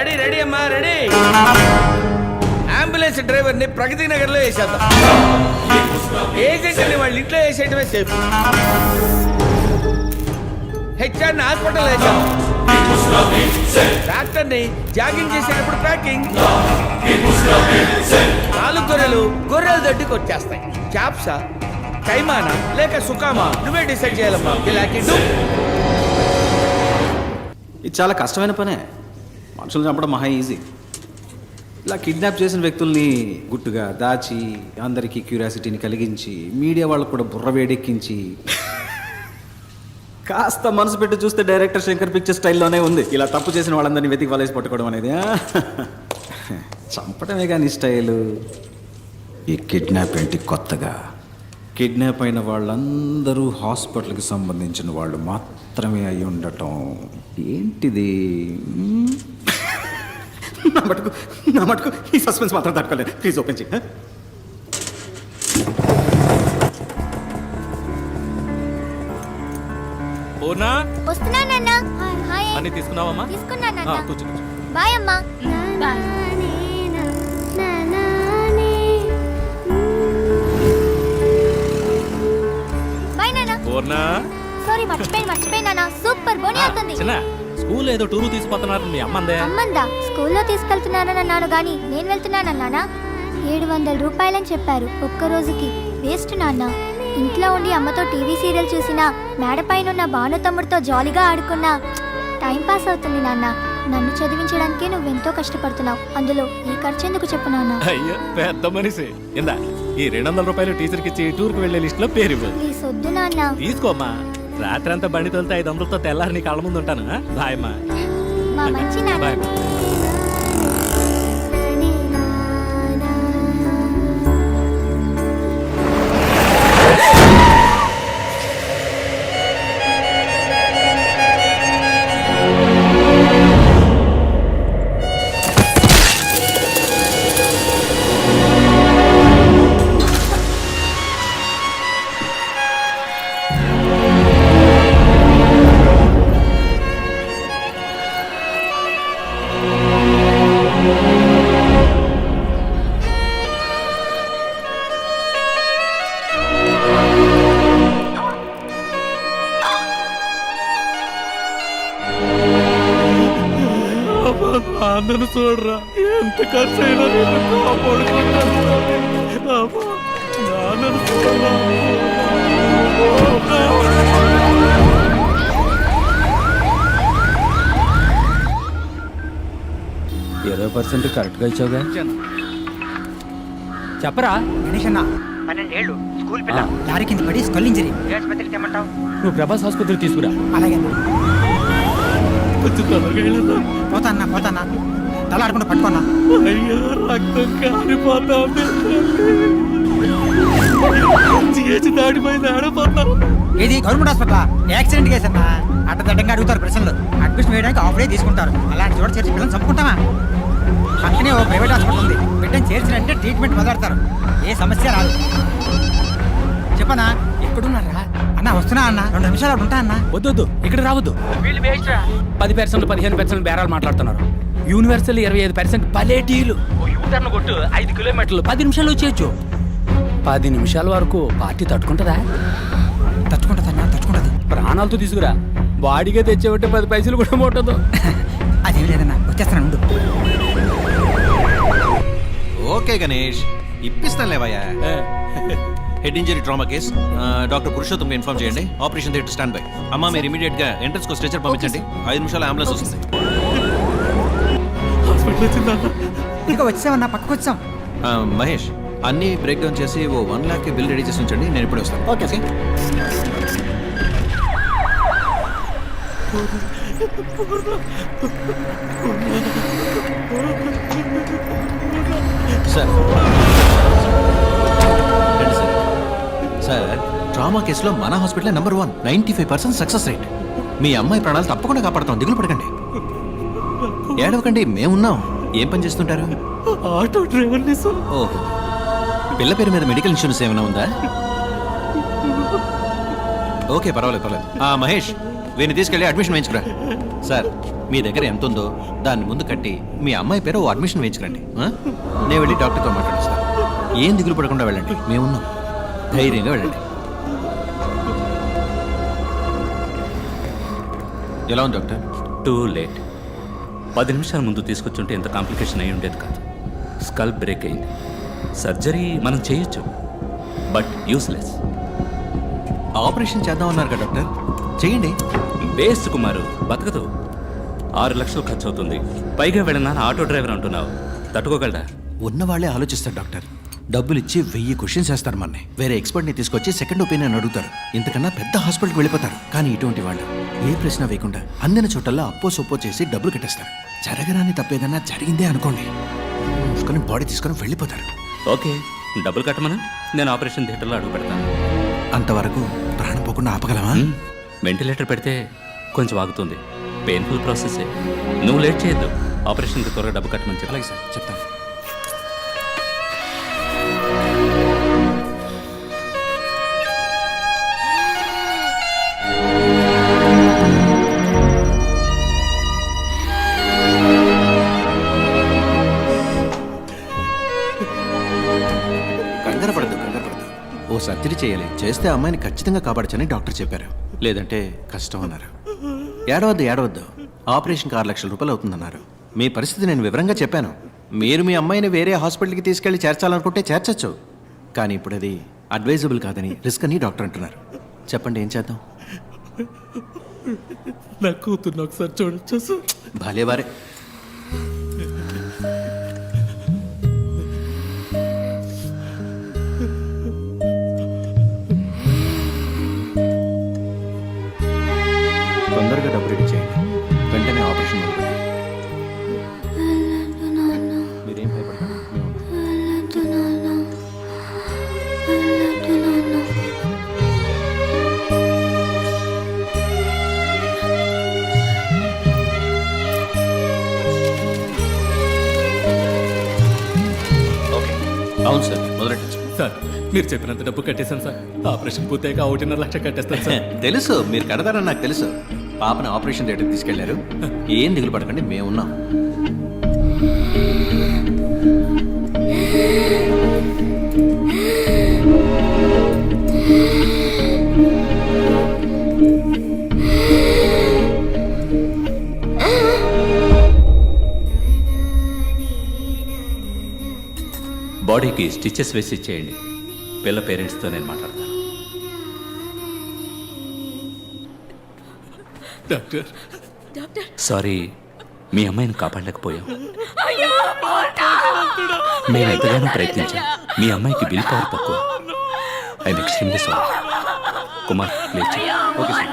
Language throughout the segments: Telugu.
గాడి రెడీ అమ్మా, రెడీ. అంబులెన్స్ డ్రైవర్ని ప్రగతి నగర్లో వేసేద్దాం. ఏజెంట్ని వాళ్ళ ఇంట్లో వేసేయటమే సేఫ్. హెచ్ఆర్ని హాస్పిటల్ వేసాం. డాక్టర్ని జాగింగ్ చేసేటప్పుడు ప్యాకింగ్. 4 గొర్రెలు దొడ్డికి వచ్చేస్తాయి. క్యాప్సా, కైమానా లేక సుకామా నువ్వే డిసైడ్ చేయాలమ్మా. ఇది చాలా కష్టమైన పనే. మనుషులు చంపడం మహా ఈజీ. ఇలా కిడ్నాప్ చేసిన వ్యక్తుల్ని గుట్టుగా దాచి అందరికీ క్యూరియాసిటీని కలిగించి మీడియా వాళ్ళకు కూడా బుర్ర వేడెక్కించి కాస్త మనసు పెట్టి చూస్తే డైరెక్టర్ శంకర్ పిక్చర్ స్టైల్లోనే ఉంది. ఇలా తప్పు చేసిన వాళ్ళందరినీ వెతికి వలేసి పట్టుకోవడం అనేది చంపడమే కానీ స్టైలు. ఈ కిడ్నాప్ ఏంటి కొత్తగా? కిడ్నాప్ అయిన వాళ్ళందరూ హాస్పిటల్కి సంబంధించిన వాళ్ళు మాత్రమే అయి ఉండటం ఏంటిది? నా మటుకు ఈ సస్పెన్స్ మాత్రం తట్టుకోలేదు. ప్లీజ్ ఓపెన్ చేయి. అన్ని తీసుకున్నావమ్మా? కూర్చో. బాయ్ అమ్మా. బాయ్ నాన్న. సారీ మర్చిపోయినా. సూపర్ బోని అవుతుంది. స్కూల్ ఏదో టూర్ తీసుకుపోతున్నారు మీ అమ్మందా స్కూల్లో తీసుకెళ్తున్నానని అన్నాను గాని నేను వెళ్తున్నానన్నానా? 700 రూపాయలని చెప్పారు ఒక్క రోజుకి. వేస్ట్ నాన్న. ఇంట్లో ఉండి అమ్మతో టీవీ సీరియల్ చూసినా, మేడపైన ఉన్న భాను తమ్ముడితో జాలీగా ఆడుకున్నా టైం పాస్ అవుతుంది నాన్న. నన్ను చదివించడానికే నువ్వెంతో కష్టపడుతున్నావు. అందులో ఈ ఖర్చు ఎందుకు చెప్పు నాన్న? అయ్యో పెద్ద మనిషి. ఇందా ఈ 200 రూపాయలు టీచర్కి ఇచ్చి టూర్కి వెళ్లే లిస్ట్ లో పేరు ఇవ్వు. ప్లీజ్ వద్దు నాన్న. తీసుకోమ్మా. రాత్రి అంతా బండి తోలితే 500తో తెల్లారి నీ కళ్ళ ముందు ఉంటాను. బాయమ్మా. మా మంచి నాన్న. బాయ్. నన్ను చూడరా, ఎంత ఖర్చు అయినా నన్ను చూడరా. 20% కరెక్ట్గా ఇచ్చావుగా. చెప్పరా గణేష్ అన్న 12 ఏళ్ళు స్కూల్ పిల్ల లారీ కింద పడి స్కల్ ఇంజరీ. ఆసుపత్రికి తెమ్మంటావు? నువ్వు ప్రభాస్ ఆసుపత్రికి తీసుకురా. అలాగే కొంచెం తొందరగా వెళ్ళదా? పోతాన్నా తల ఆడుకుంటూ పట్టుకున్నా. అయ్యో రక్తం కారిపోతా దాడిపోయింది. ఆడిపోతా. ఇది గవర్నమెంట్ హాస్పిటల్. యాక్సిడెంట్ కేసు అన్నా. అడ్డదడ్డంగా అడుగుతారు ప్రశ్నలు. అడ్మిషన్ వేయడానికి ఆఫ్ డే తీసుకుంటారు. అలాంటి చోట చేర్చి పిల్లలు చంపుకుంటామా? పక్కనే ఓ ప్రైవేట్ హాస్పిటల్ ఉంది. బిడ్డను చేర్చినంటే ట్రీట్మెంట్ మొదలెడతారు. ఏ సమస్య రాదు. చెప్పనా? ఎక్కడున్నారా అన్న? వస్తున్నా అన్న. 2 నిమిషాలు అక్కడ ఉంటా అన్న. వద్దు, ఇక్కడ రావద్దు. 10% 15% బేరాలు మాట్లాడుతున్నారు. యూనివర్సల్ 25% పలేటీలు. యూటర్న్ కొట్టు 5 కిలోమీటర్లు 10 నిమిషాలు వచ్చేయచ్చు. 10 నిమిషాల వరకు పార్టీ తట్టుకుంటుందా? తట్టుకుంటది. ప్రాణాలతో తీసుకురా. బాడీగా తెచ్చేవంటే 10 పైసలు కూడా ముట్టదు. అదేం లేదన్నా, వచ్చేస్తాను ఉండు. ఓకే గణేష్, ఇప్పిస్తాను లేవయ్యా. Head injury trauma case. Doctor Purushottam inform చేయండి. Operation theatre stand by. అమ్మా మీరు ఇమీడియట్ గా ఎంట్రన్స్ కు స్ట్రెచర్ పంపించండి. 5 నిమిషాల అంబులెన్స్ వస్తుంది. ఇక వచ్చామన్నా, పక్కకు వచ్చాం. మహేష్, అన్ని బ్రేక్ డౌన్ చేసి ఓ 1 లాక్ బిల్ రెడీ చేసి ఉంచండి. నేను ఇప్పుడే వస్తాను. Okay sir. సార్, ట్రామా కేసులో మన హాస్పిటల్ నెంబర్ 1, 95% సక్సెస్ రేట్. మీ అమ్మాయి ప్రాణాలు తప్పకుండా కాపాడతాం. దిగులు పడకండి, ఏడవకండి, మేమున్నాం. ఏం పని చేస్తుంటారు? Auto driver. ఓహో, పిల్ల పేరు మీద మెడికల్ ఇన్సూరెన్స్ ఏమైనా ఉందా? ఓకే, పర్వాలేదు. మహేష్, వీని తీసుకెళ్ళి అడ్మిషన్ వేయించుకురా. సార్ మీ దగ్గర ఎంత ఉందో దాన్ని ముందు కట్టి మీ అమ్మాయి పేరు ఓ అడ్మిషన్ వేయించుకురండి. నేను వెళ్ళి డాక్టర్తో మాట్లాడేస్తాను. ఏం దిగులు పడకుండా వెళ్ళండి, మేమున్నాం. ధైర్యంగా వెళ్ళండి. ఎలా ఉంది డాక్టర్? Too late. 10 నిమిషాల ముందు తీసుకొచ్చుంటే ఎంత కాంప్లికేషన్ అయి ఉండేది కాదు. స్కల్ బ్రేక్ అయింది. సర్జరీ మనం చేయొచ్చు, బట్ యూస్లెస్. ఆపరేషన్ చేద్దామన్నారు కదా డాక్టర్, చేయండి. వేస్ట్ కుమారు, బతకదు. 6 లక్షలు ఖర్చు అవుతుంది. పైగా వెళ్ళినా ఆటో డ్రైవర్ అంటున్నావు, తట్టుకోగలరా? ఉన్నవాళ్లే ఆలోచిస్తారు డాక్టర్. డబ్బులు ఇచ్చి 1000 క్వశ్చన్స్ వేస్తారు మనని. వేరే ఎక్స్పర్ట్ని తీసుకొచ్చి సెకండ్ ఒపీనియన్ అడుగుతారు. ఇంతకన్నా పెద్ద హాస్పిటల్కి వెళ్ళిపోతారు. కానీ ఇటువంటి వాళ్ళు ఏ ప్రశ్న వేయకుండా అందిన చోటల్లా అప్పో సొప్పో చేసి డబ్బులు కట్టేస్తారు. జరగరాని తప్పేదన్నా జరిగిందే అనుకోండి, మూసుకొని బాడీ తీసుకొని వెళ్ళిపోతారు. ఓకే, డబ్బులు కట్టమనా, నేను ఆపరేషన్ థియేటర్లో అడుగు పెడతాను. అంతవరకు ప్రాణం పోకుండా ఆపగలమా? వెంటిలేటర్ పెడితే కొంచెం ఆగుతుంది. పెయిన్ఫుల్ ప్రాసెసే. నువ్వు లేట్ చేయొద్దు. ఆపరేషన్కి త్వరగా డబ్బు కట్టమని చెప్పాలి. అలాగే సార్, చెప్తాను. కంగారు పడద్దు. ఓ సర్జరీ చేయాలి, చేస్తే అమ్మాయిని ఖచ్చితంగా కాపాడచ్చని డాక్టర్ చెప్పారు. లేదంటే కష్టం అన్నారు. ఏడవద్దు, ఆపరేషన్కి 6 లక్షల రూపాయలు అవుతుందన్నారు. మీ పరిస్థితి నేను వివరంగా చెప్పాను. మీరు మీ అమ్మాయిని వేరే హాస్పిటల్కి తీసుకెళ్లి చేర్చాలనుకుంటే చేర్చచ్చు. కానీ ఇప్పుడు అది అడ్వైజబుల్ కాదని, రిస్క్ అని డాక్టర్ అంటున్నారు. చెప్పండి, ఏం చేద్దాం? నా కూతురు ఒకసారి చూడొచ్చా సార్? భలేవారే. తొందరగా డబ్బు రెడీ చేయండి, వెంటనే ఆపరేషన్ మొదలు పెట్టండి. మీరేం భయపడకండి, మేము ఉన్నాం. ఓకే, అవును సార్, మొదలెట్టచ్చు. సార్, మీరు చెప్పినంత డబ్బు కట్టేశాను సార్. ఆపరేషన్ పూర్తయ్యాక 1.5 లక్ష కట్టేస్తాను సార్. తెలుసు, మీరు కడతారని నాకు తెలుసు. పాపను ఆపరేషన్ థియేటర్కి తీసుకెళ్లారు. ఏం దిగులు పడకండి, మేమున్నాం. బాడీకి స్టిచెస్ వేసి ఇచ్చేయండి. పిల్ల పేరెంట్స్తో నేను మాట్లాడతాను. డాక్టర్, సారీ, మీ అమ్మాయిని కాపాడలేకపోయాం. మేము ఎంతగానో ప్రయత్నించాం. మీ అమ్మాయికి బిల్ పవర్ తక్కువ. I'm extremely sorry. Kumar, please. Okay sir.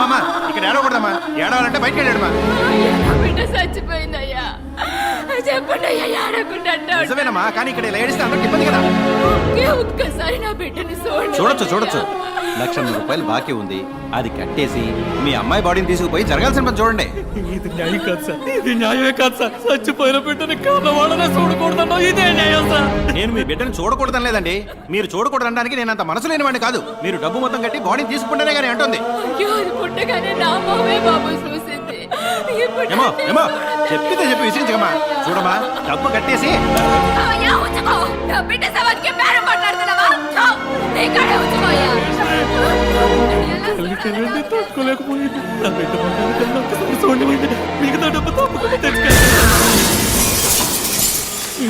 అమ్మా, ఇక్కడ ఏడవకూడదమ్మా. ఏడవాలంటే బయటకు వెళ్ళాడమ్మా. బిడ్డ చచ్చిపోయిందయ్యా. చెప్పండి అయ్యా, ఏడకుండా నిజమేనమ్మా, కానీ ఇక్కడ ఇలా ఏడిస్తే అందరికి ఇబ్బంది కదా. ఒక్కసారి నా బిడ్డని చూడొచ్చు. 1,00,000 రూపాయలు బాకీ ఉంది, అది కట్టేసి మీ అమ్మాయి బాడీని తీసుకుపోయి జరగాల్సిన పని చూడండి. ఇది న్యాయం కాదు సార్, ఇది న్యాయమే కాదు సార్. చచ్చిపోయిన బిడ్డని కావాలనే చూడకూడదన్నా ఇదే న్యాయం సార్. నేను మీ బిడ్డను చూడకూడదని లేదండి. మీరు చూడకూడదనడానికి నేను అంత మనసు లేని వాడిని కాదు. మీరు డబ్బు మొత్తం కట్టి బాడీని తీసుకుంటేనే కానీ అంటుంది. పుట్టగానే నా మామే బాబు చూసింది. ఏమో చెప్పితే చెప్పి విసిరించకమ్మా. చూడమ్మా, డబ్బు కట్టేసి నా బిడ్డ సవాల్కి బేరం మాట్లాడుతున్నావా? ఇక్కడే ఉంచుకోయ్యా. తట్టుకోలేకపోయింది. నా బిడ్డ మాట్లాడుతున్నా ఒక్కసారి చూడండి. మిగతా డబ్బు తప్పకుండా తెచ్చుకోండి.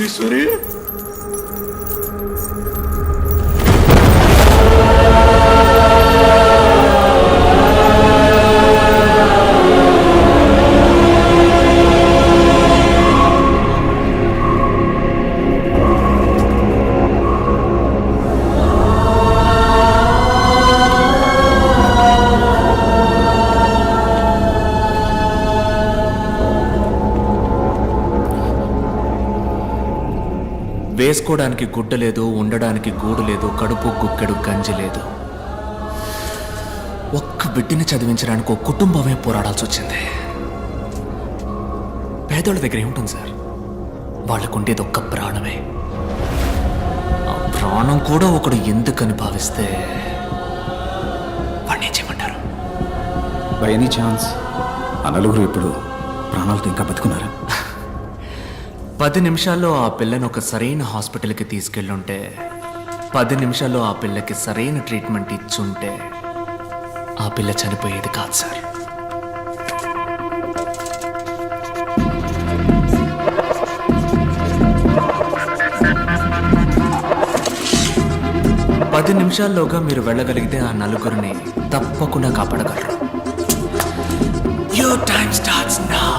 ఈశ్వరి, వేసుకోవడానికి గుడ్డ లేదు, ఉండడానికి గూడు లేదు, కడుపు గుక్కెడు గంజి లేదు. ఒక్క బిడ్డని చదివించడానికి ఒక కుటుంబమే పోరాడాల్సి వచ్చింది. పేదోళ్ళ దగ్గర ఏముంటుంది సార్? వాళ్ళకు ఉండేది ఒక్క ప్రాణమే. ఆ ప్రాణం కూడా ఒకడు ఎందుకని భావిస్తే వాడిని ఏం చేయమంటారు? బై ఎనీ ఛాన్స్ ఆ నలుగురు ఇప్పుడు ప్రాణాలతో ఇంకా బతుకున్నారా? 10 నిమిషాల్లో ఆ పిల్లని ఒక సరైన హాస్పిటల్కి తీసుకెళ్ళుంటే 10 నిమిషాల్లో ఆ పిల్లకి సరైన ట్రీట్మెంట్ ఇచ్చుంటే ఆ పిల్ల చనిపోయేది కాదు సార్. పది నిమిషాల్లోగా మీరు వెళ్ళగలిగితే ఆ నలుగురిని తప్పకుండా కాపాడగలరు. Your time starts now.